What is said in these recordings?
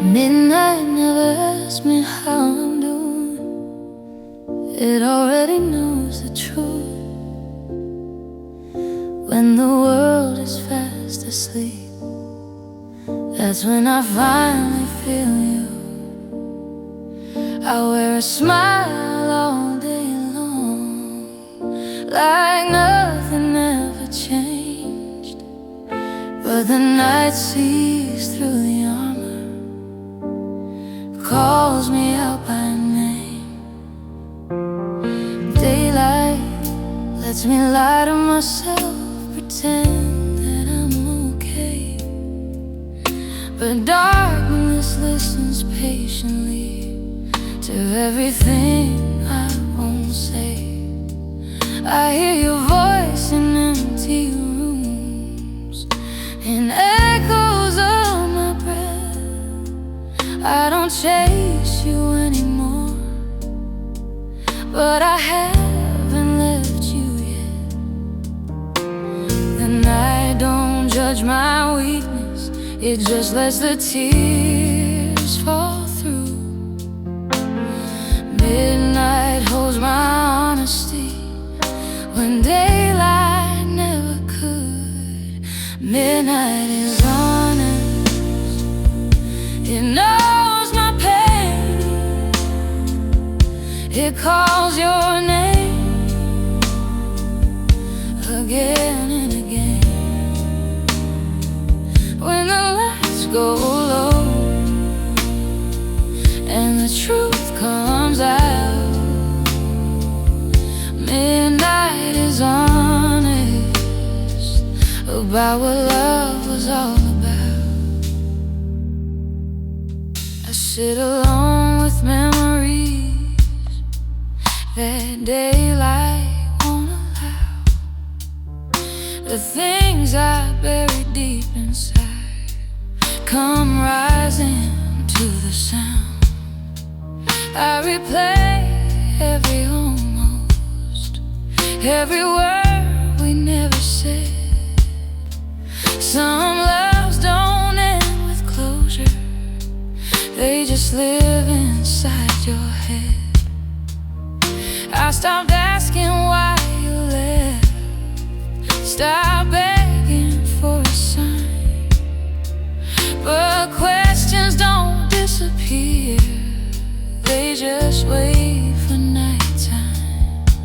Midnight never asks me how I'm doing. It already knows the truth. When the world is fast asleep, that's when I finally feel you. I wear a smile all day long, like nothing ever changed. But the night sees through the armor, calls me out by name. Daylight lets me lie to myself, pretend that I'm okay. But darkness listens patiently to everything I won't say. I hear your voice in empty rooms, in echoes of my breath. I don't chase you anymore, but I haven't left you yet. The night don't judge my weakness, it just lets the tears fall through. Midnight holds my honesty when daylight never could. Midnight is honest, it knows my pain. It calls your name again and again. When the lights go low and the truth comes out, midnight is honest about what love was all about. I sit alone with memories that daylight won't allow. The things I buried deep inside come rising to the sound. I replay every almost, every word we never said. Some loves don't end with closure, they just live inside your head. I stopped asking why you left, stopped begging for a sign. But questions don't disappear, they just wait for nighttime.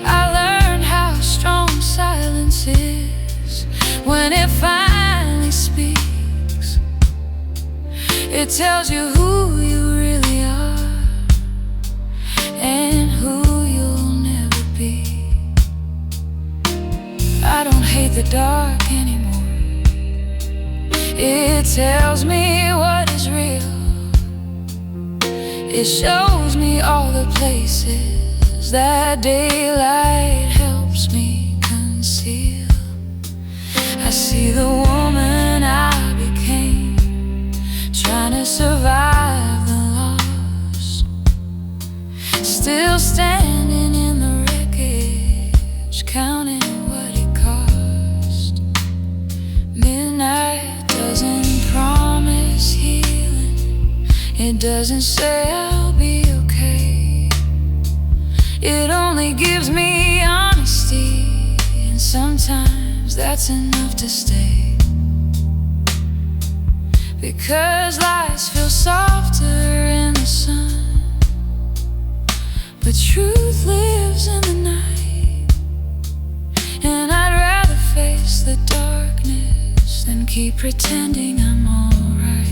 I learned how strong silence is when it finally speaks. It tells you who you really are and who you'll never be. I don't hate the dark anymore, it tells me what is real. It shows me all the places that daylight helps me conceal. I see the woman I became, trying to survive the loss, still standing in the wreckage, counting what it cost. Midnight doesn't promise healing, it doesn't say I'll be okay. It only gives me honesty, and sometimes that's enough to stay. Because lies feel softer in the sun, but truth lives in the night. And I'd rather face the darkness than keep pretending I'm alright.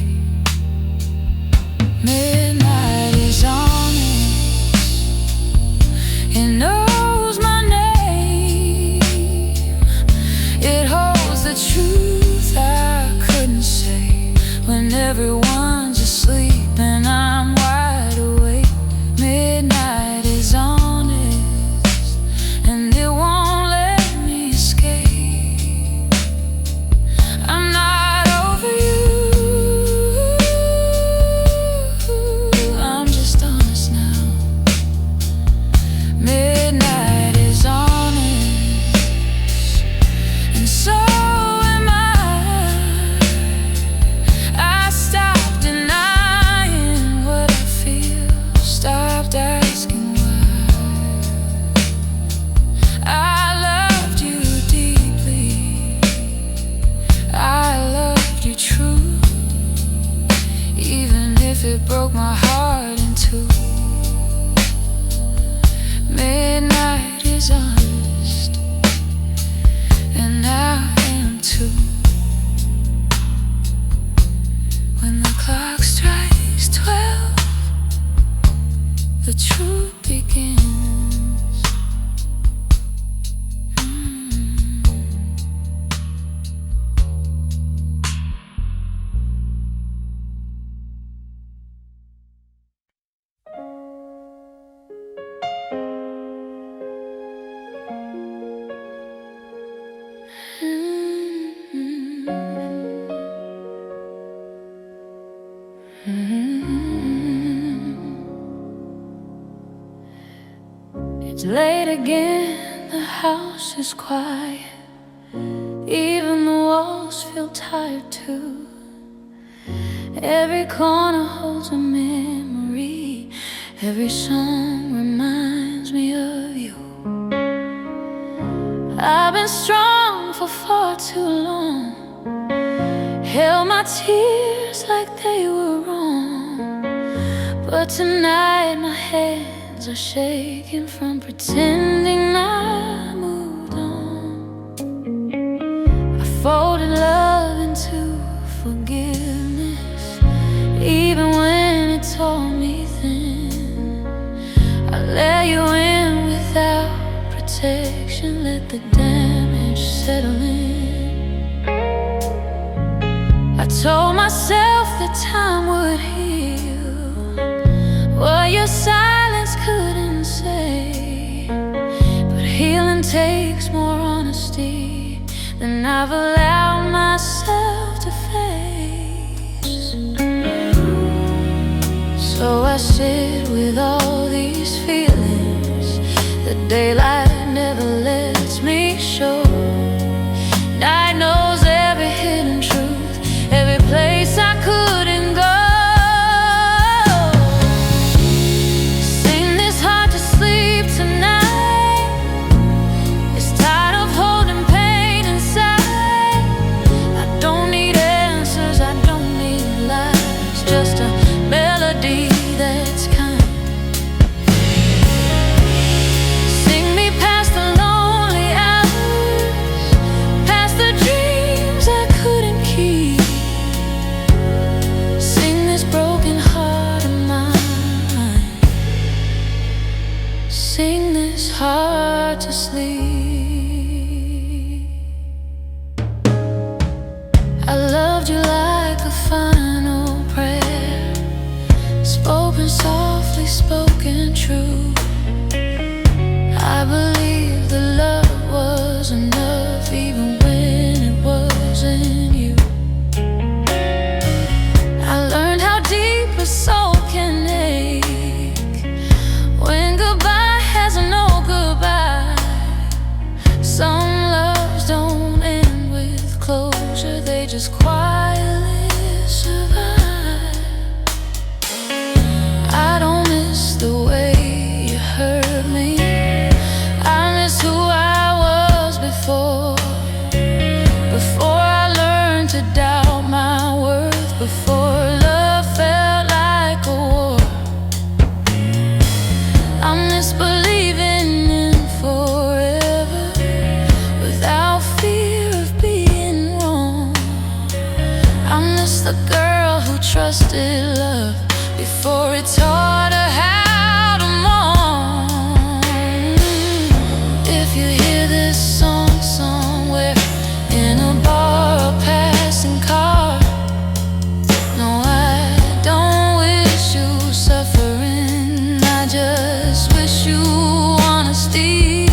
Midnight is honest, it knows my name. It holds the truth I couldn't say when everyone's asleep and I'm wide awake. Midnight is honest, and it won't let me escape. I'm not over you, I'm just honest now. Midnight is honest, and so am I. I stopped truth begins. It's late again, the house is quiet. Even the walls feel tired too. Every corner holds a memory. Every song reminds me of you. I've been strong for far too long, held my tears like they were wrong. But tonight my hands are shaking from pretending I moved on. I folded love into forgiveness, even when it tore me thin. I let you in without protection, let the damage settle in. I told myself that time would heal what your silence couldn't say. But healing takes more honesty than I've allowed myself to face. So I sit with all these feelings the daylight never lets me show. Night knows every hidden truth, every place I couldn't go. Sing this heart to sleep tonight. It's tired of holding pain inside. I don't need answers, I don't need lies, just a melody that's kind. Sing me past the lonely hours, past the dreams I couldn't keep. Sing this broken heart of mine, sing this heart to sleep. I loved you like a final prayer, spoken softly, spoken true. I believe the love was enough, even when it wasn't you. I learned how deep a soul can ache when goodbye has no goodbye. Some loves don't end with closure, they just quietly survive. I don't miss the way you hurt me, I miss who I was before. Before I learned to doubt my worth, before love felt like a war. I miss believing in forever without fear of being wrong. I miss the girl who trusted love before it taught her how to mourn. If you hear this song somewhere in a bar or passing car, no, I don't wish you suffering, I just wish you honesty.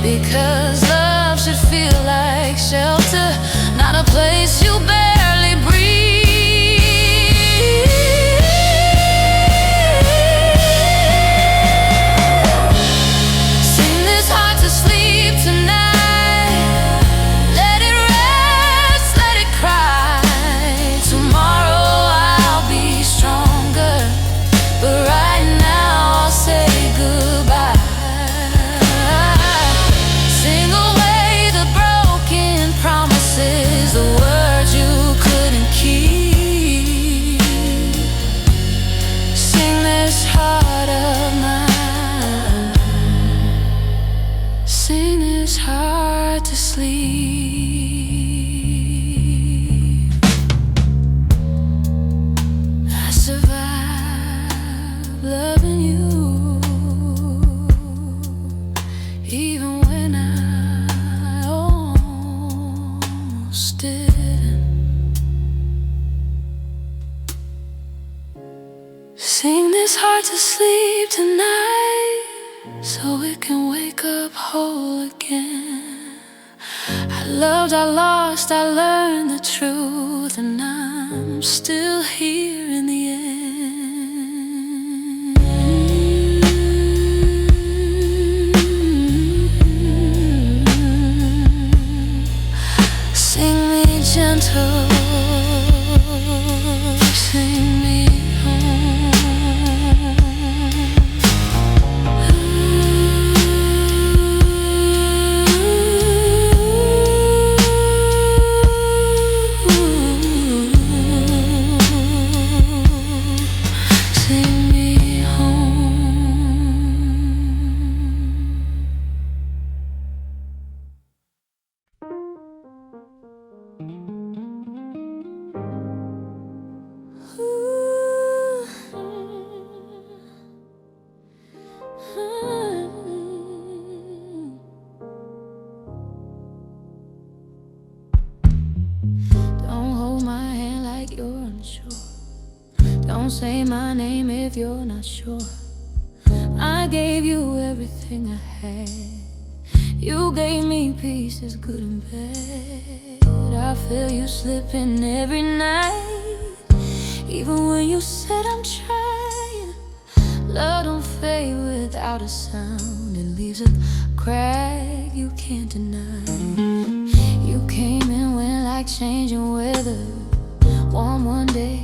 Because love should feel like shelter, not a place you barely breathe. it's hard to sleep tonight, so we can wake up whole again. I loved, I lost, I learned the truth, and I'm still here in the end. Sing me gentle, sing me home. Sing me home. Don't hold my hand like you're unsure. Don't say my name if you're not sure. I gave you everything I had. You gave me pieces good and bad. I feel you slipping every night, even when you said I'm trying. Love don't fade without a sound. It leaves a crack you can't deny. You came and went like changing weather. Warm one day,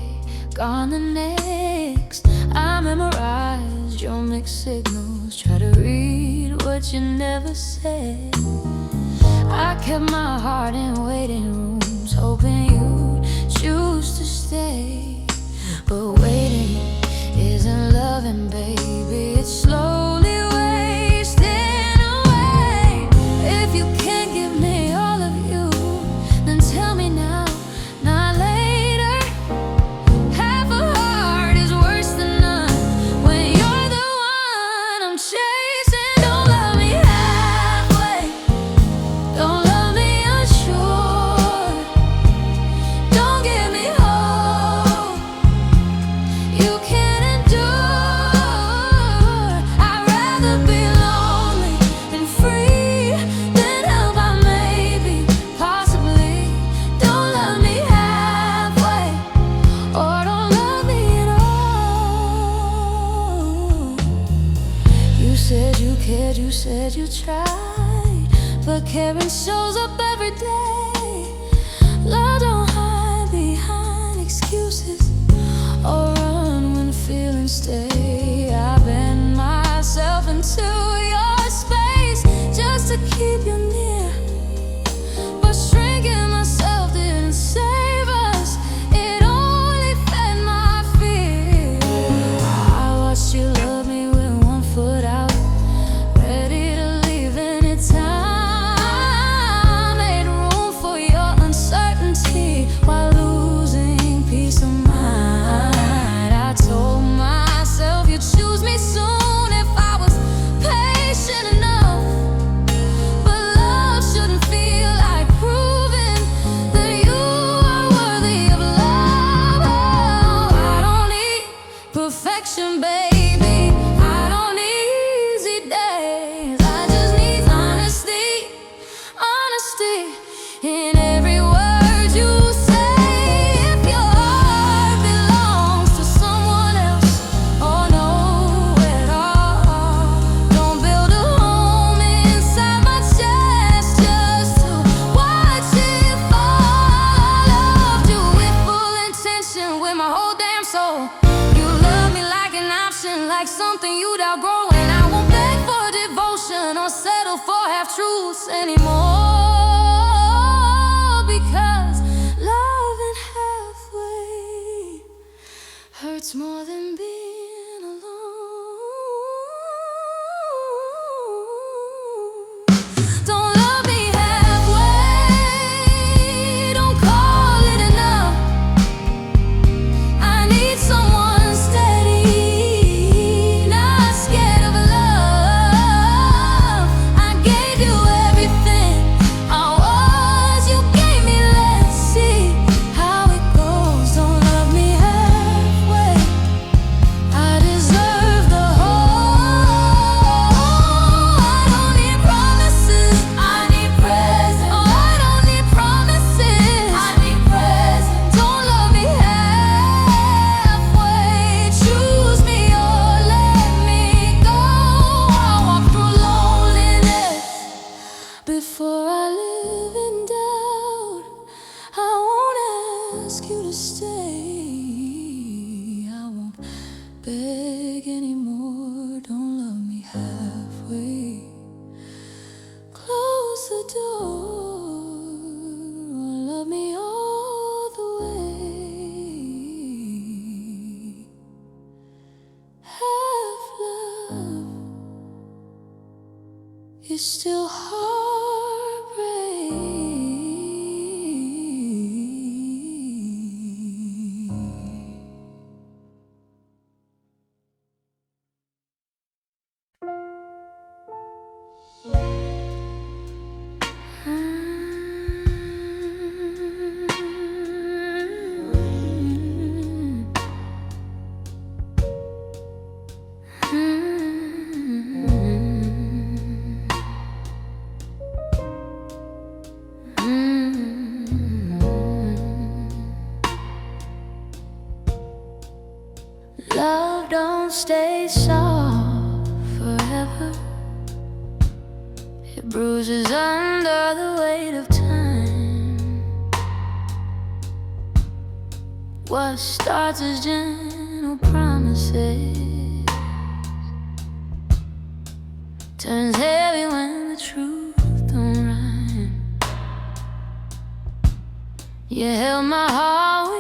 gone the next. I memorized your mixed signals, try to read what you never said. I kept my heart in waiting rooms, hoping you'd choose to stay. But waiting isn't loving, baby. It's slowly wasting away. If you can't give me all of you, then tell me now, not later. Half a heart is worse than none when you're the one I'm chasing. Don't love me halfway, don't love me unsure. Don't give me hope you can't endure. I'd rather be lonely and free than held by maybe, possibly. Don't love me halfway, or don't love me at all. You said you cared, you said you tried, but caring shows up every day. Love don't hide behind excuses or run when feelings stay. I bend myself into your space just to keep you near, but shrinking myself didn't save us. It only fed my fear. I watched you love me with one foot out, ready to leave anytime. Made room for your uncertainty while losing peace of mind. I told myself you'd choose me soon if I was patient enough. But love shouldn't feel like proving that you are worthy of love. I don't need perfection, baby. I don't need easy days. I just need honesty, honesty in every word you say. If your heart belongs to someone else, or no at all, don't build a home inside my chest just to watch it fall. I loved you with full intention, with my whole damn soul. You love me like an option, like something you'd outgrow, and I won't beg for devotion or settle for half-truths anymore, because loving halfway hurts more than being alone. Don't love me halfway, don't call it enough. I need someone steady, not scared of love. I gave you everything ask you to stay. I won't beg anymore. Don't love me halfway. Close the door. Love me all the way. Half love is still heartbreak. Love don't stay soft forever. It bruises under the weight of time. What starts as gentle promises turns heavy when the truth don't rhyme. You held my heart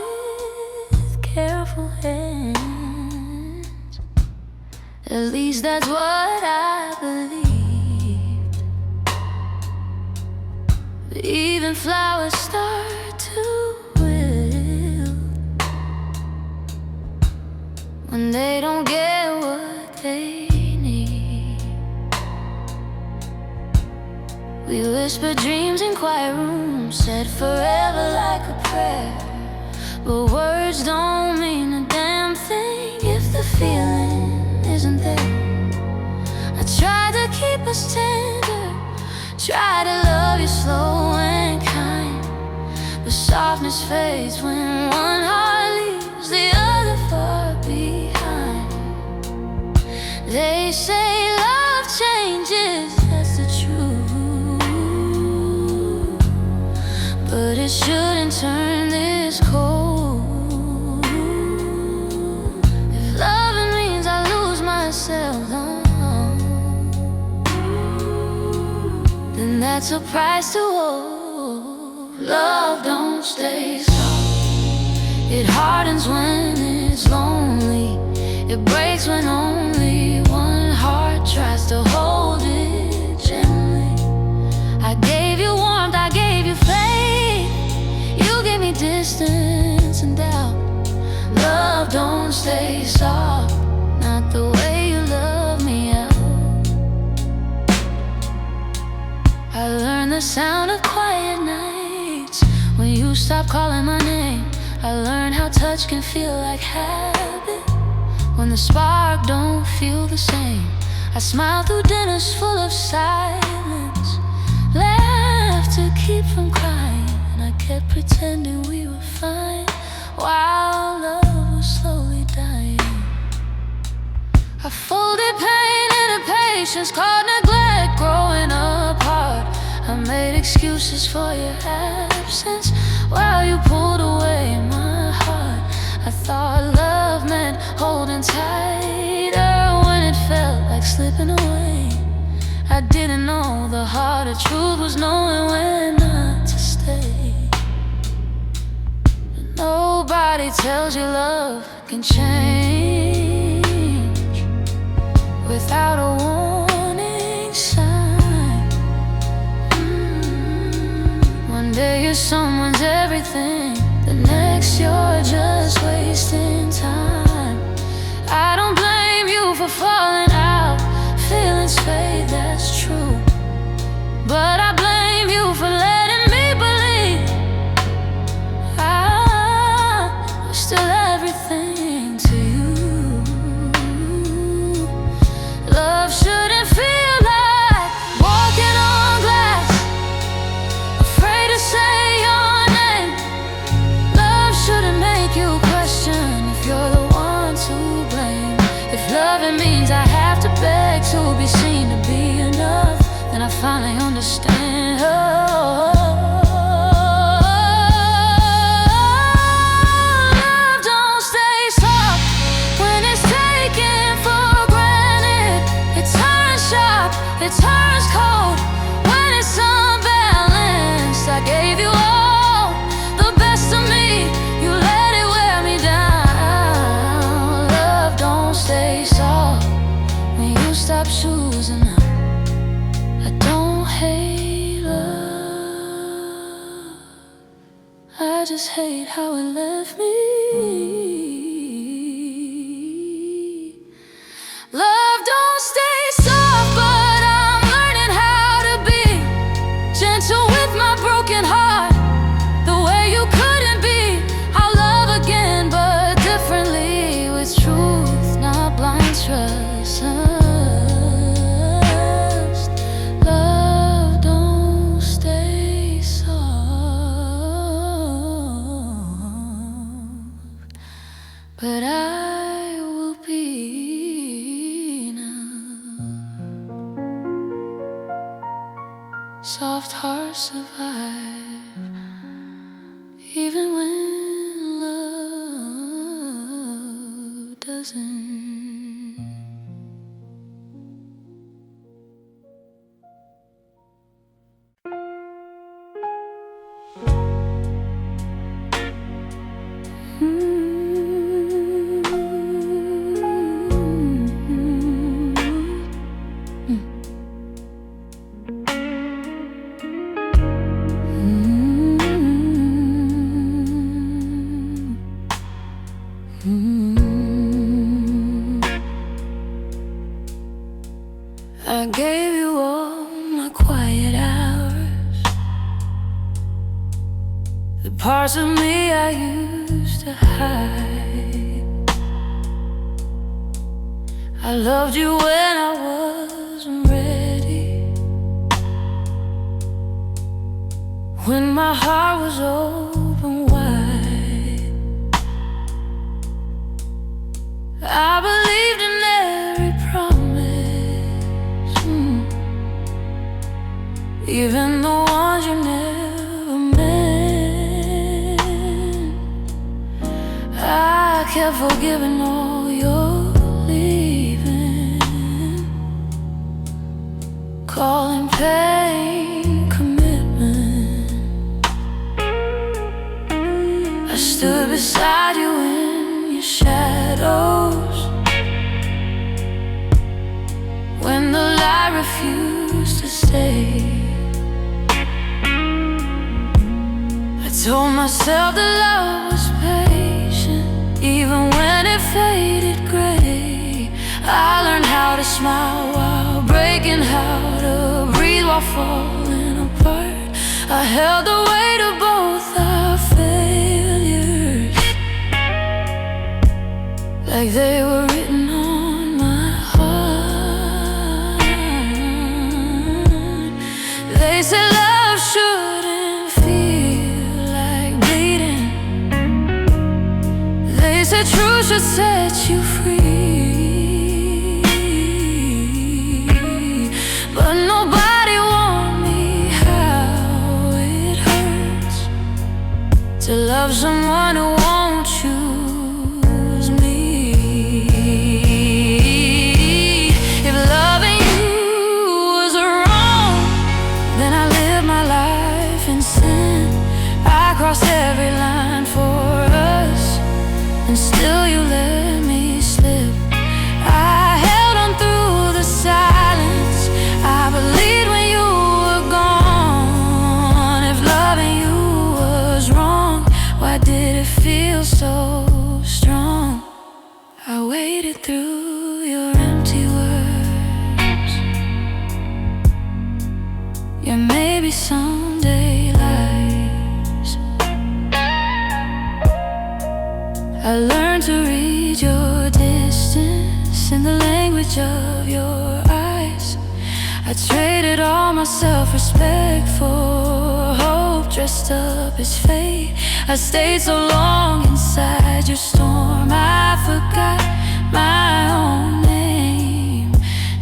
with careful hands. At least that's what I believed. But even flowers start to wilt when they don't get what they need. We whisper dreams in quiet rooms, said forever like a prayer. But words don't mean a damn thing if the feeling isn't there. I try to keep us tender, try to love you slow and kind, but softness fades when one heart leaves the other far behind. They say love changes, that's the truth, but it shouldn't turn this cold. Then that's a price to hold. Love don't stay soft. It hardens when it's lonely. It breaks when only one heart tries to hold it gently. I gave you warmth, I gave you faith. You gave me distance and doubt. Love don't stay soft, not the way you love me out. I learned the sound of quiet nights when you stop calling my name. I learned how touch can feel like habit when the spark don't feel the same. I smiled through dinners full of silence, laughed to keep from crying, and I kept pretending we were fine while love was slowly dying. I folded pain into patience, caught neglect growing apart. I made excuses for your absence while you pulled away my heart. I thought love meant holding tighter when it felt like slipping away. I didn't know the harder truth was knowing when not to stay. Nobody tells you love can change without a warning sign. One day you're someone's everything, the next you're just wasting time. I don't blame you for falling out, feelings fade, that's true, but I blame you for letting me believe I'm still everything to you. Love shouldn't feel like walking on glass, afraid to say your name. Love shouldn't make you question if you're the one to blame. If loving means I have to beg to be seen to be enough, then I finally understand. how it left me. Love don't stay soft, but I'm learning how to be gentle with my broken heart, the way you couldn't be. I'll love again, but differently, with truth, not blind trust. Love don't stay soft, but I will be now. Soft hearts survive, even when love doesn't. I gave you all my quiet hours, the parts of me I used to hide. I loved you when I wasn't ready, when my heart was open wide. I believed in every promise, even the ones you never meant. I kept forgiving all your leaving, calling pain commitment. I stood beside you in your shadows, when the light refused to stay. I told myself that love was patient, even when it faded gray. I learned how to smile while breaking, how to breathe while falling apart. I held the weight of both our failures, like they were written on my heart. They said love shouldn't feel like bleeding. They said truth should set you free, but nobody warned me how it hurts to love someone who won't choose me. If loving you was wrong, then I lived my life in sin. I crossed every line for us, and still you let me slip. I held on through the silence, I believed when you were gone. If loving you was wrong, why did it feel so strong? I waited through your empty words, your maybe someday lies. I learned to read your distance in the language of your eyes. I traded all my self-respect for hope dressed up as fate. I stayed so long inside your storm, I forgot my own name.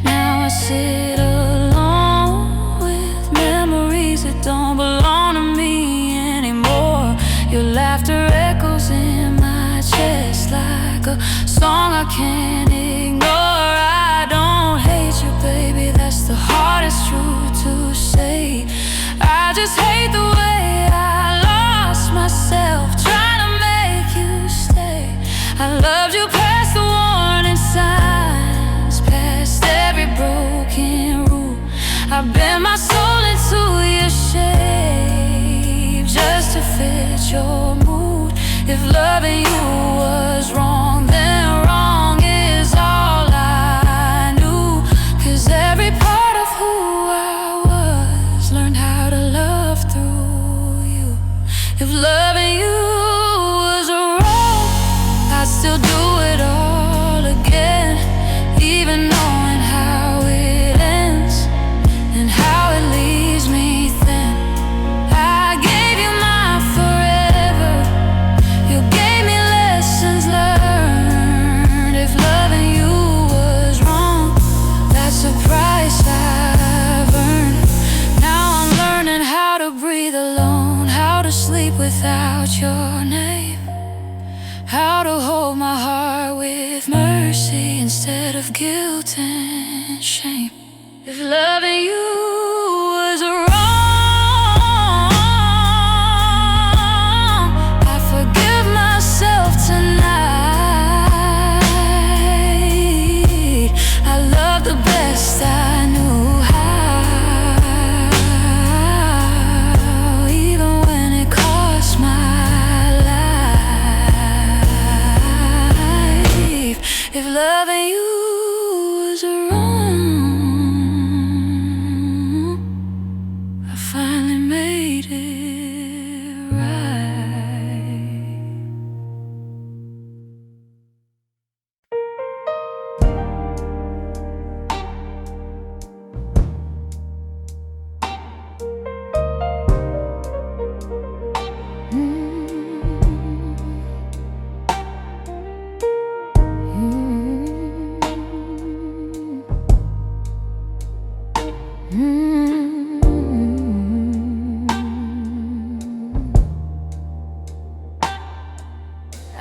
Now I sit alone with memories that don't belong to me anymore. Your laughter echoes in my chest like a song I can't ignore. I don't hate you, baby, that's the hardest truth to say. I just hate the way I lost myself trying to make you stay. I loved you past the warning signs, past every broken rule. I bent my soul into your shape just to fit your mood. loving you was wrong, then wrong is all I knew. 'Cause every part of who I was learned how to love through you. If loving you was wrong, I'd still do it all again, even knowing how it ends and how it leaves me thin. I gave you my forever, you gave me lessons learned. If loving you was wrong, that's a price I've earned. Now I'm learning how to breathe alone, how to sleep without your name, how to hold my heart with mercy instead of guilt and shame. If loving you was wrong, I forgive myself tonight. I love the best I knew how, even when it cost my life. If loving you was wrong, I finally made it right.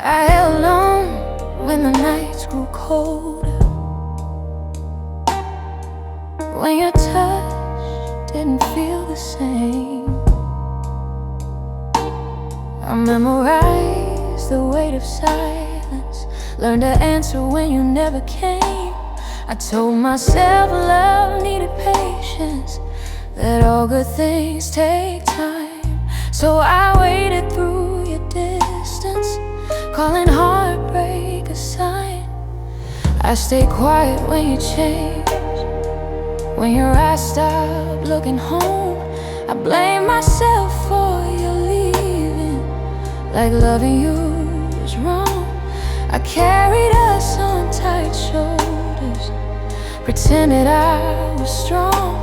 I held on when the nights grew colder, when your touch didn't feel the same. I memorized the weight of silence, learned to answer when you never came. I told myself love needed patience, that all good things take time. So I waited through your distance, calling heartbreak a sign. I stayed quiet when you changed, when your eyes stopped looking home. I blame myself for your leaving, like loving you was wrong. I carried us on tight shoulders, pretended I was strong.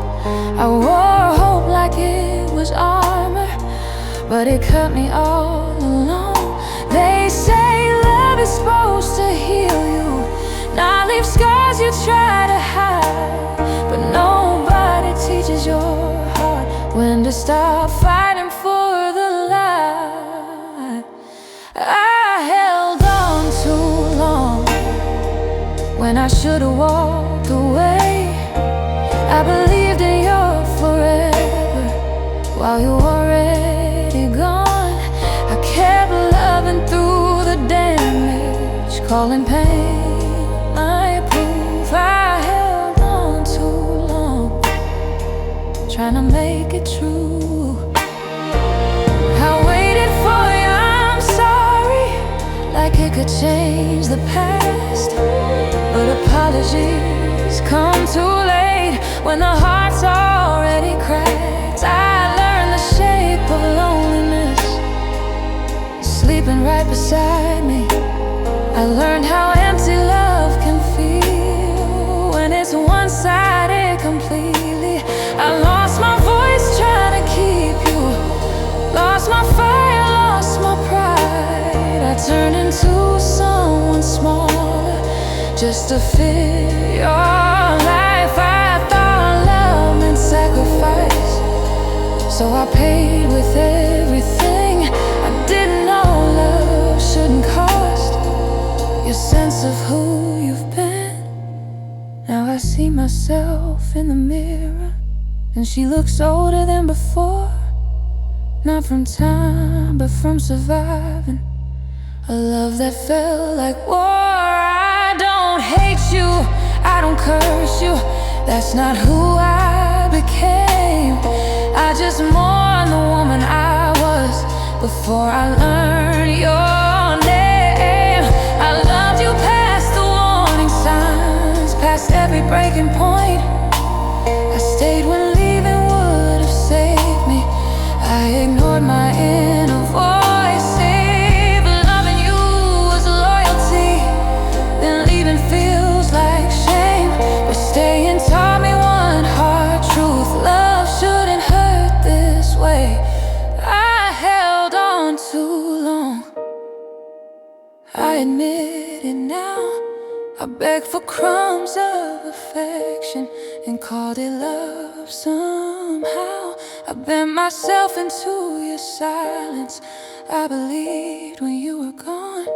I wore hope like it was armor, but it cut me all along. They say love is supposed to heal you, not leave scars you try to hide. But nobody teaches your heart when to stop fighting for the light. I held on too long when I should've walked away. I believed in your forever while you were already gone. I kept loving through the damage, calling pain my proof. I held on too long, trying to make it true. I waited for you, I'm sorry, like it could change the past. But apologies come too late when the heart's already cracked. I learned the shape of loneliness, sleeping right beside me. I learned how empty love can feel when it's one-sided completely. I lost my voice trying to keep you, lost my fire, lost my pride. I turned into someone smaller just to fit your life. I thought love meant sacrifice, so I paid with everything. I didn't know love shouldn't cost your sense of who you've been. Now I see myself in the mirror, and she looks older than before. Not from time, but from surviving a love that felt like war. I don't hate you, I don't curse you, that's not who I became. I just mourn the woman I was before I learned your name. I admit it now. I begged for crumbs of affection and called it love somehow. I bent myself into your silence. I believed when you were gone.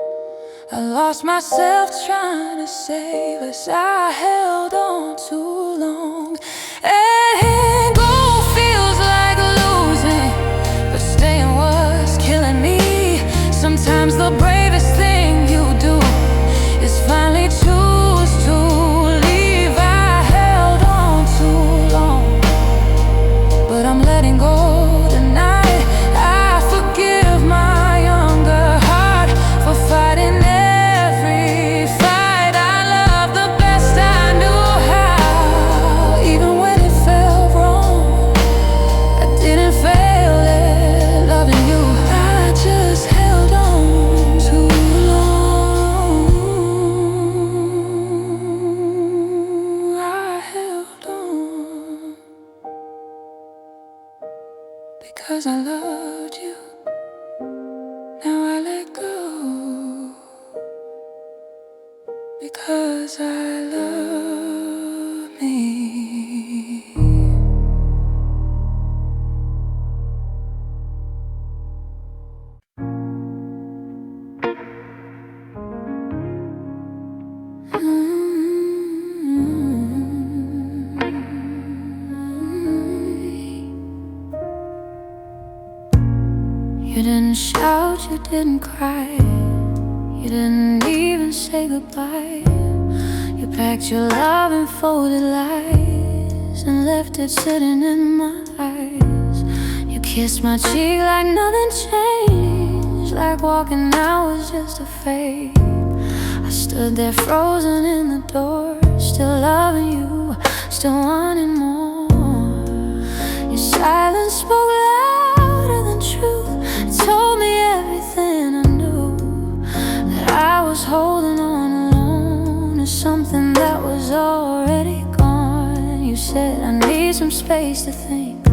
I lost myself trying to save us. I held on too long. And go feels like losing, but staying was killing me. Sometimes the bravest thing you do is finally choose to leave. I held on too long, but I'm letting go tonight. I forgive my younger heart for fighting every fight. I love the best I knew how, even when it felt wrong. I didn't fail at loving you, I just held on too long. I held on because I loved you. Now I let go because I love me. You didn't shout, you didn't cry, you didn't even say goodbye. You packed your love and folded lies and left it sitting in my eyes. You kissed my cheek like nothing changed, like walking out was just a fake. I stood there frozen in the door, still loving you, still wanting more. Your silence spoke louder than truth. It told me everything I knew, that I was holding on alone to something that was already gone. You said I need some space to think,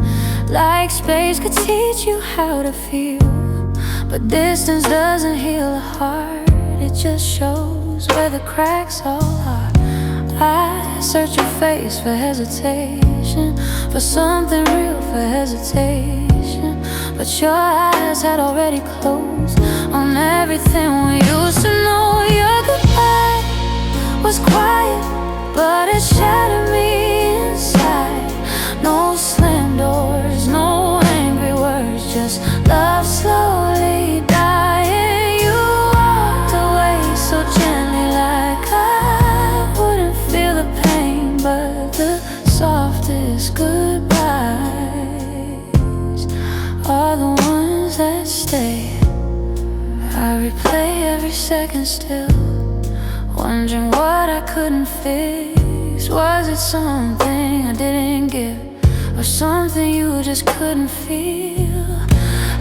like space could teach you how to feel. But distance doesn't heal a heart, it just shows where the cracks all are. I search your face for hesitation, for something real, for hesitation. But your eyes had already closed on everything we used to know. Your goodbye was quiet, but it shattered me inside. No slam doors, no angry words, just love slowly dying. You walked away so gently, like I wouldn't feel the pain. But the softest goodbyes are the ones that stay. I replay every second still, wondering what I couldn't fix. Was it something I didn't give, or something you just couldn't feel?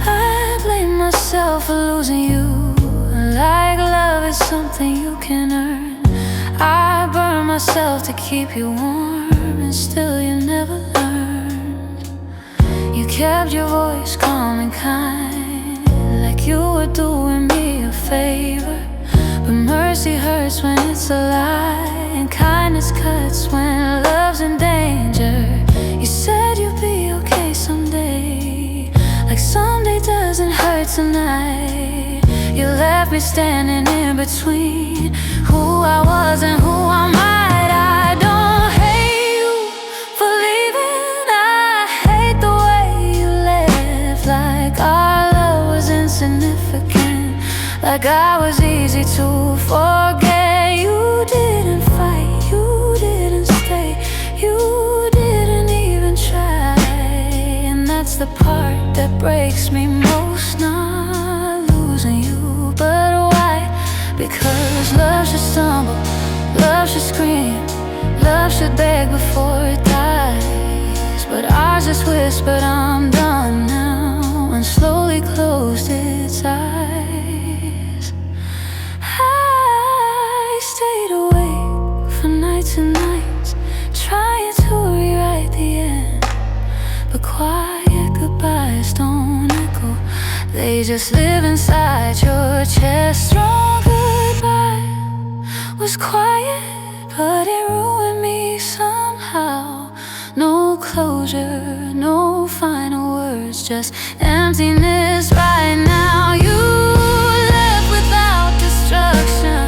I blame myself for losing you, like love is something you can earn. I burn myself to keep you warm, and still you never learned. You kept your voice calm and kind, like you were doing me a favor. But mercy hurts when it's a lie, and kindness cuts when love's in danger. You said you'd be okay someday, like someday doesn't hurt tonight. You left me standing in between who I was and who I might. I don't hate you for leaving, I hate the way you left, like our love was insignificant, like I was easy to forget. You didn't fight, you didn't stay, you didn't even try. And that's the part that breaks me most, not losing you. But why? Because love should stumble, love should scream, love should beg before it dies. But ours just whispered, I'm done now, and slowly closed its eyes. I stayed awake for nights and nights, trying to rewrite the end. But quiet goodbyes don't echo, they just live inside your chest, stronger just emptiness right now. You left without destruction,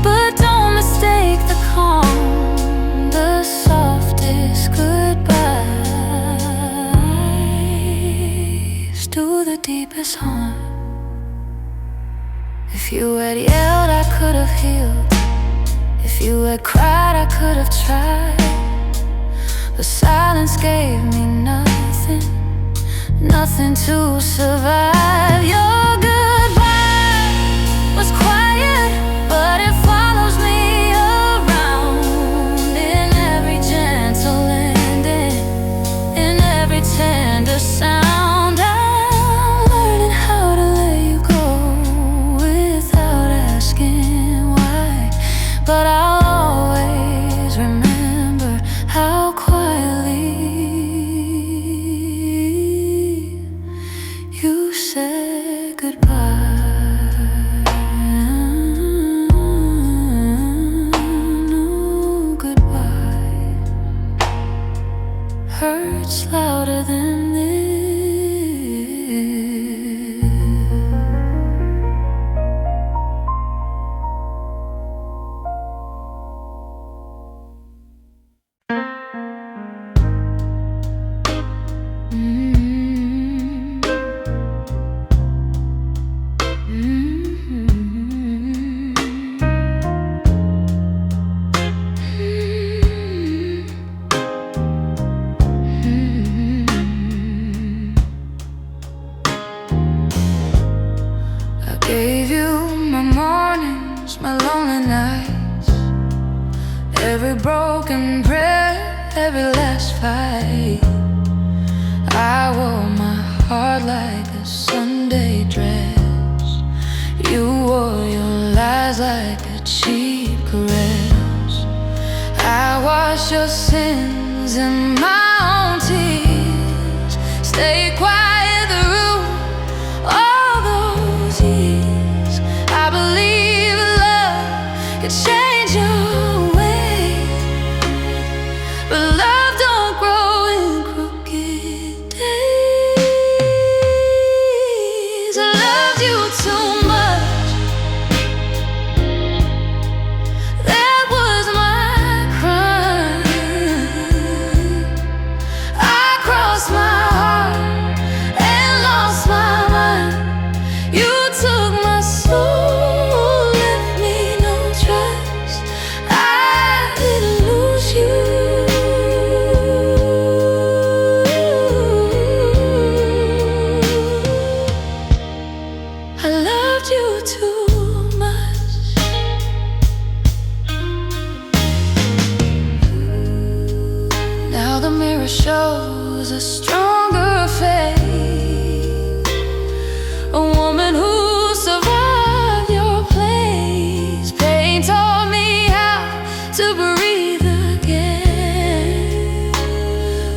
but don't mistake the calm, the softest goodbyes to the deepest harm. If you had yelled, I could have healed. If you had cried, I could have tried. But silence gave me nothing, nothing to survive. Your goodbye was quiet, but it follows me around. In every gentle landing, in every tender sound, I'm learning how to let you go without asking why. But I'll always remember how quietly you said goodbye. No goodbye hurts louder than this. Gave you my mornings, my lonely nights, every broken prayer, every last fight. I wore my heart like a Sunday dress. You wore your lies like a cheap caress. I washed your sins in my own tears. Stay quiet the room all those years. I believe love could change your way, but love don't grow in crooked days. I loved you too much. That was my crime. I crossed my heart and lost my mind. You took my soul, left me no trust. I didn't lose you. I loved you too much. Now the mirror shows a stronger face, a woman who survived your place. Pain taught me how to breathe again.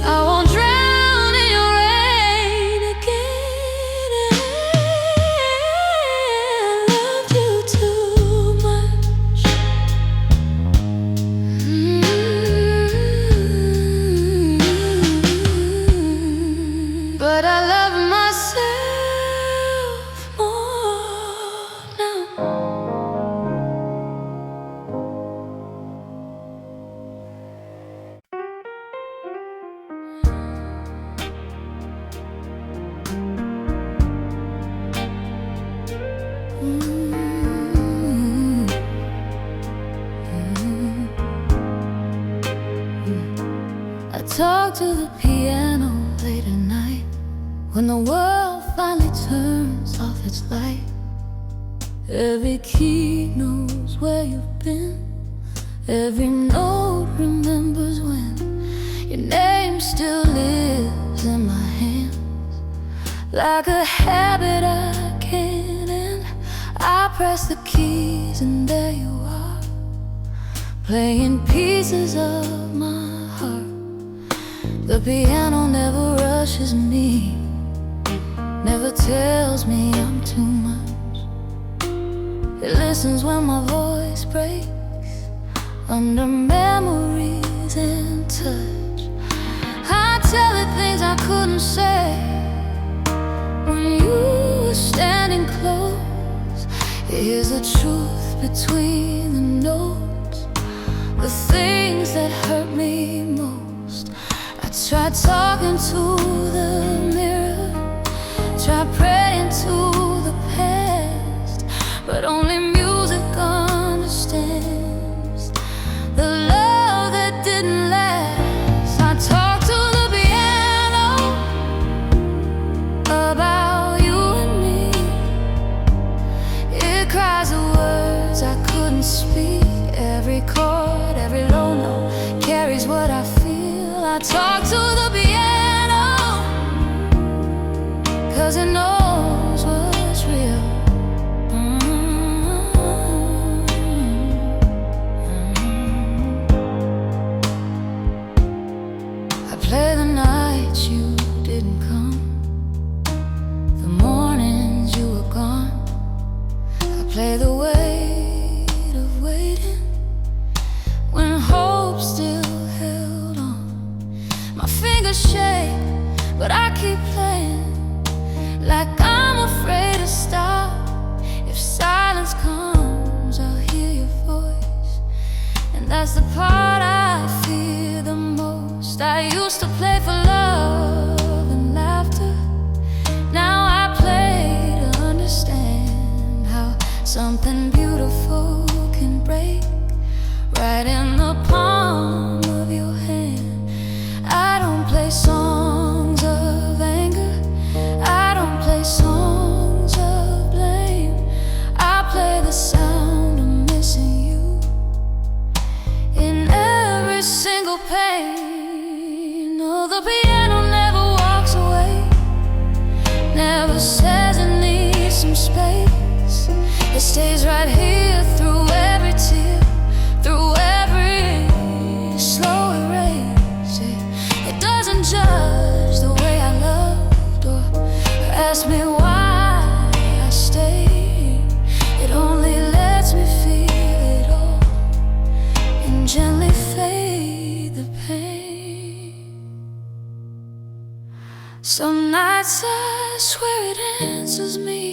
I won't drown in your rain again. I loved you too much. But I love myself more now. I talk to the piano late at night, when the world finally turns off its light. Every key knows where you've been, every note remembers when your name still lives in my hands. Like a habit I can't end, I press the keys and there you are, playing pieces of my heart. The piano never rushes me, never tells me I'm too much. It listens when my voice breaks under memories and touch. I tell it things I couldn't say, when you were standing close. Here's the truth between the notes, the things that hurt me most. I tried talking to the mirror, tried praying to the past, but only music understands the love that didn't last. I talked to the piano about you and me. It cries the words I couldn't speak. Every chord, every low note carries what I feel. I talk to the piano 'cause it knows what's real. I play the nights you didn't come, the mornings you were gone. I play the weight of waiting when hope still held on. My fingers shake, but I keep playing like I'm afraid to stop. If silence comes, I'll hear your voice, and that's the part I fear the most. I used to play for love and laughter. Now I play to understand how something beautiful can break right in the palm of your hand. I don't play songs of anger, I don't play songs of blame. I play the sound of missing you in every single pain. No, the piano never walks away, never says it needs some space. It stays right here through every tear, through every slow erase. It doesn't judge the way I loved or ask me why I stayed. It only lets me feel it all and gently fade the pain. Some nights I swear it answers me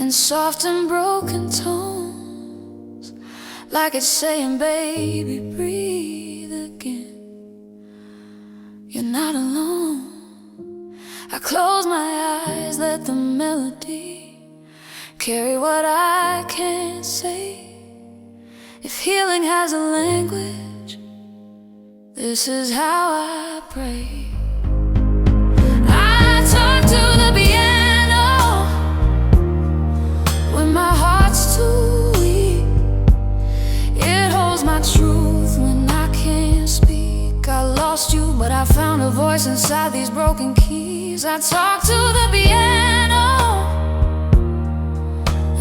in soft and broken tones, like it's saying, baby, breathe again. You're not alone. I close my eyes, let the melody carry what I can't say. If healing has a language, this is how I pray. I talk to the piano when my heart's too weak. It holds my truth when I can't speak. I lost you, but I found a voice inside these broken keys. I talk to the piano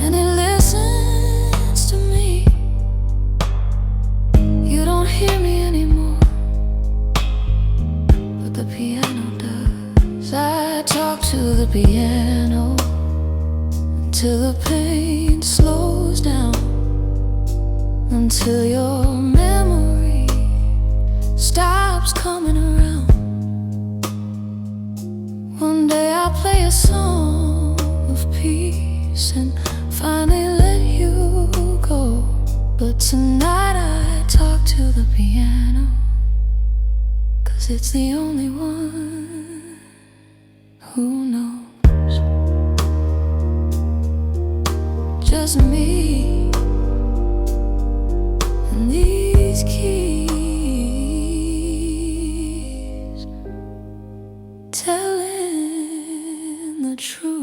and it listens to me. You don't hear me anymore, but the piano does. I talk to the piano until the pain slows down, until your memory stops coming around. One day I'll play a song of peace and finally let you go. But tonight I talk to the piano, 'cause it's the only one who knows. Just me and these keys telling the truth.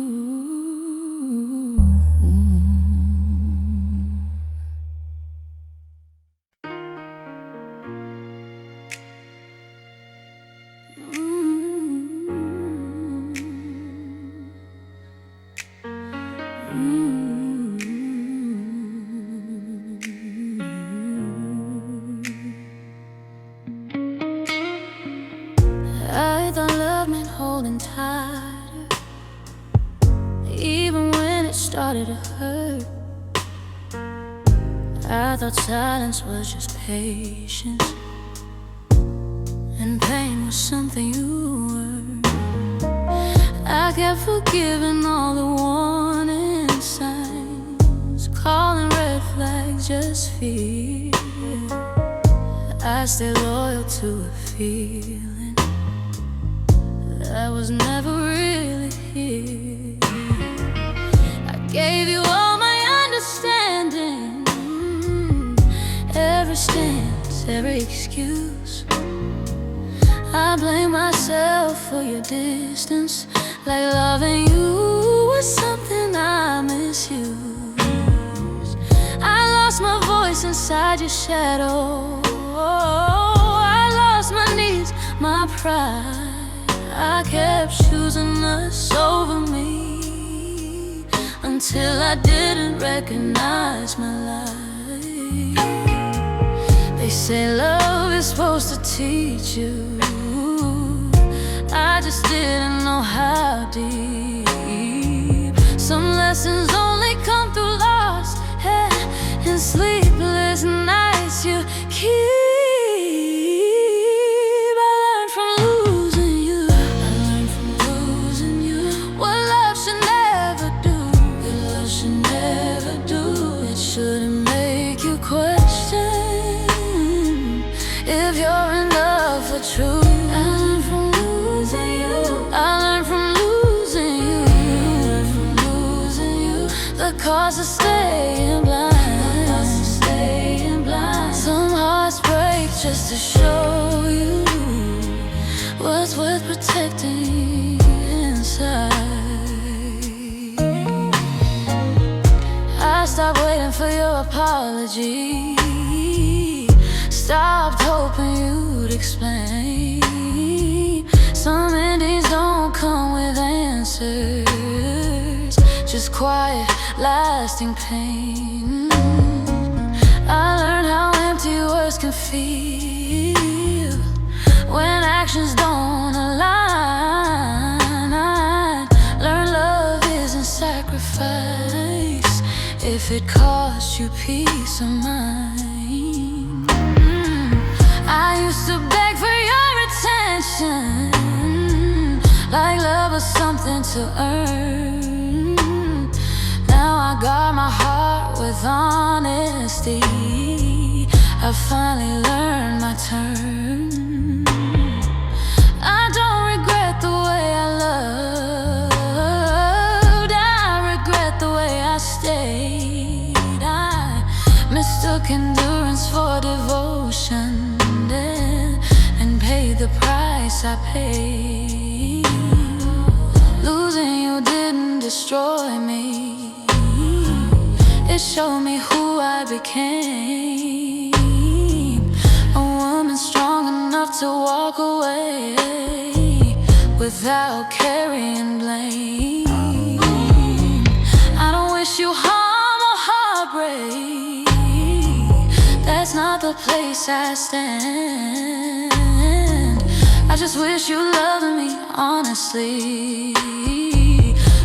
I thought love meant holding tighter, even when it started to hurt. I thought silence was just patience, and pain was something you were. I I kept forgiving all the warning signs, calling red flags just fear. I stayed loyal to a feeling that was never really here. I gave you all my understanding, every stance, every excuse. I blame myself for your distance, like loving you was something I misused. I lost my voice inside your shadow, I lost my needs, my pride. I kept choosing us over me until I didn't recognize my life. They say love is supposed to teach you, I just didn't know how deep. Some lessons only come through loss and sleepless nights you keep. I learned from losing you, I learned from losing you what love should never do, what love should never do. It shouldn't make you question if you're in love for true. The cost of staying blind, Some hearts break just to show you what's worth protecting inside. I stopped waiting for your apology, stopped hoping you'd explain. Some endings don't come with answers, just quiet, lasting pain. I learned how empty words can feel when actions don't align. I learned love isn't sacrifice if it costs you peace of mind. I used to beg for your attention, like love was something to earn. Now I guard my heart with honesty, I finally learned my turn. I don't regret the way I loved, I regret the way I stayed. I mistook endurance for devotion and paid the price I paid. Losing you didn't destroy me, it showed me who I became. A woman strong enough to walk away without carrying blame. I don't wish you harm or heartbreak, that's not the place I stand. I just wish you loved me honestly,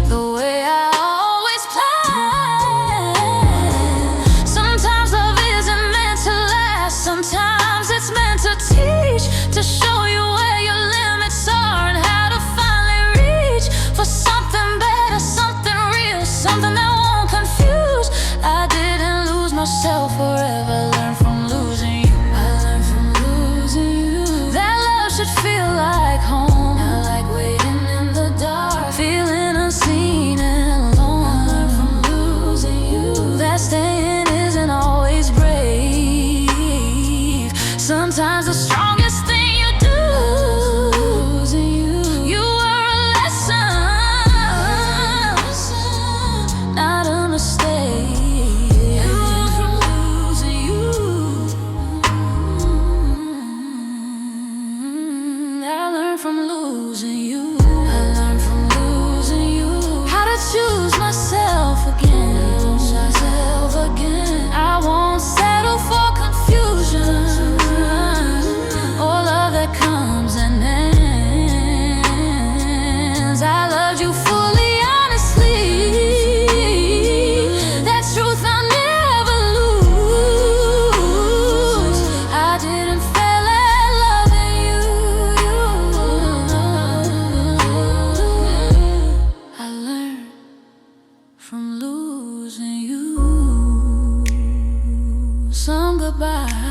the way I always planned. Sometimes love isn't meant to last, sometimes it's meant to teach, to show you where your limits are and how to finally reach for something better, something real, something that won't confuse. I didn't lose myself forever, learned from losing you. I learned from losing you that love should feel like home, not like waiting in the dark. lullaby.